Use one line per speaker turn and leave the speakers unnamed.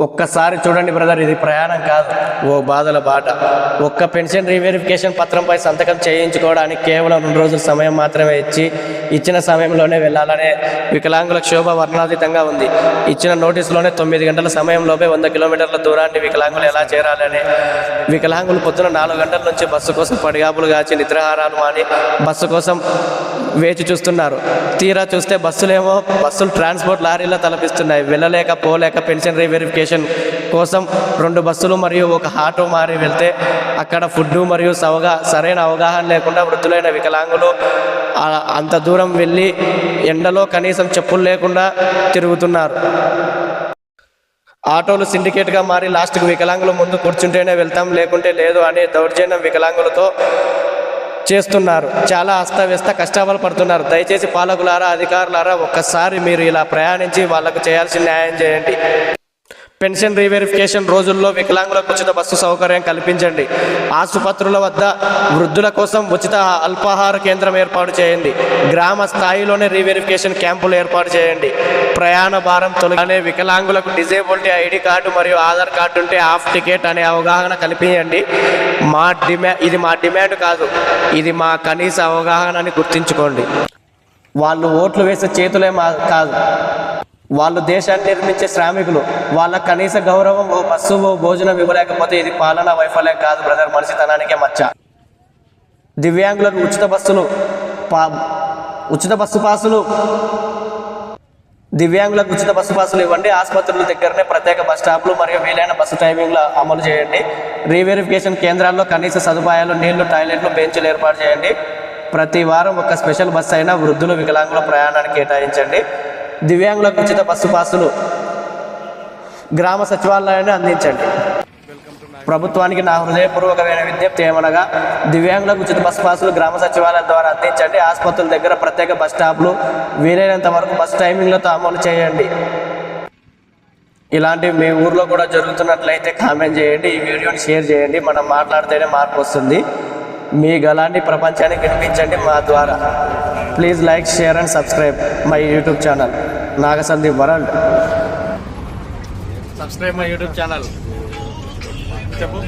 ఒక్కసారి చూడండి బ్రదర్, ఇది ప్రయాణం కాదు, ఓ బాధల బాట. ఒక్క పెన్షన్ రీవెరిఫికేషన్ పత్రంపై సంతకం చేయించుకోవడానికి కేవలం 2 రోజుల సమయం మాత్రమే ఇచ్చిన సమయంలోనే వెళ్లాలనే వికలాంగుల క్షోభ వర్ణాతీతంగా ఉంది. ఇచ్చిన నోటీసులోనే 9 గంటల సమయంలోపే 100 కిలోమీటర్ల దూరాన్ని వికలాంగులు ఎలా చేరాలనే వికలాంగులు పొద్దున 4 గంటల నుంచి బస్సు కోసం పడిగాపులు కాచి నిద్రాహారాలు మాని బస్సు కోసం వేచి చూస్తున్నారు. తీరా చూస్తే బస్సులు ట్రాన్స్పోర్ట్ లారీలో తలపిస్తున్నాయి. వెళ్ళలేక పోలేక పెన్షన్ రీవెరిఫికేషన్ కోసం 2 బస్సులు మరియు ఒక ఆటో మారి వెళ్తే అక్కడ ఫుడ్ మరియు సరైన అవగాహన లేకుండా వృద్ధులైన వికలాంగులు అంత దూరం వెళ్ళి ఎండలో కనీసం చెప్పులు లేకుండా తిరుగుతున్నారు. ఆటోలు సిండికేట్గా మారి లాస్ట్కు వికలాంగులు ముందు కూర్చుంటేనే వెళ్తాం లేకుంటే లేదు అనే దౌర్జన్యం వికలాంగులతో చేస్తున్నారు. చాలా అస్తవ్యస్త కష్టాలు పడుతున్నారు. దయచేసి పాలకులారా, అధికారులారా, ఒక్కసారి మీరు ఇలా ప్రయాణించి వాళ్లకు చేయాల్సిన న్యాయం చేయండి. పెన్షన్ రీవెరిఫికేషన్ రోజుల్లో వికలాంగులకు ఉచిత బస్సు సౌకర్యం కల్పించండి. ఆసుపత్రుల వద్ద వృద్ధుల కోసం ఉచిత అల్పాహార కేంద్రం ఏర్పాటు చేయండి. గ్రామ స్థాయిలోనే రీవెరిఫికేషన్ క్యాంపులు ఏర్పాటు చేయండి. ప్రయాణ భారం తొలగనే వికలాంగులకు డిజేబిలిటీ ఐడి కార్డు మరియు ఆధార్ కార్డు ఉంటే హాఫ్ టికెట్ అనే అవగాహన కల్పించండి. ఇది మా డిమాండ్ కాదు, ఇది మా కనీస అవగాహన అని గుర్తుంచుకోండి. వాళ్ళు ఓట్లు వేసే చేతులే కాదు, వాళ్ళు దేశాన్ని నిర్మించే శ్రామికులు. వాళ్ళ కనీస గౌరవం, ఓ బస్సు, ఓ భోజనం ఇవ్వలేకపోతే ఇది పాలనా వైఫల్యం కాదు బ్రదర్, మనిషితనానికే మచ్చ. దివ్యాంగులకు ఉచిత బస్సు పాసులు ఇవ్వండి. ఆసుపత్రుల దగ్గరనే ప్రత్యేక బస్ స్టాప్లు మరియు వీలైన బస్సు టైమింగ్లు అమలు చేయండి. రీవెరిఫికేషన్ కేంద్రాల్లో కనీస సదుపాయాలు, నీళ్లు, టాయిలెట్లు, బెంచులు ఏర్పాటు చేయండి. ప్రతి వారం ఒక స్పెషల్ బస్సు అయినా వృద్ధులు, వికలాంగుల ప్రయాణానికి కేటాయించండి. దివ్యాంగులకు ఉచిత బస్సు పాసులు గ్రామ సచివాలయాన్ని అందించండి. ప్రభుత్వానికి నా హృదయపూర్వకమైన విజ్ఞప్తి ఏమనగా, దివ్యాంగులకు ఉచిత బస్సు పాసులు గ్రామ సచివాలయం ద్వారా అందించండి. ఆసుపత్రుల దగ్గర ప్రత్యేక బస్ స్టాప్లు, వీలైనంత వరకు బస్సు టైమింగ్లతో అమలు చేయండి. ఇలాంటివి మీ ఊర్లో కూడా జరుగుతున్నట్లయితే కామెంట్ చేయండి, ఈ వీడియోని షేర్ చేయండి. మనం మాట్లాడితేనే మార్పు వస్తుంది. మీ గలాన్ని ప్రపంచానికి వినిపించండి మా ద్వారా. Please like, share and subscribe my YouTube channel Nagasandeep world. Subscribe my YouTube channel. చెప్పు.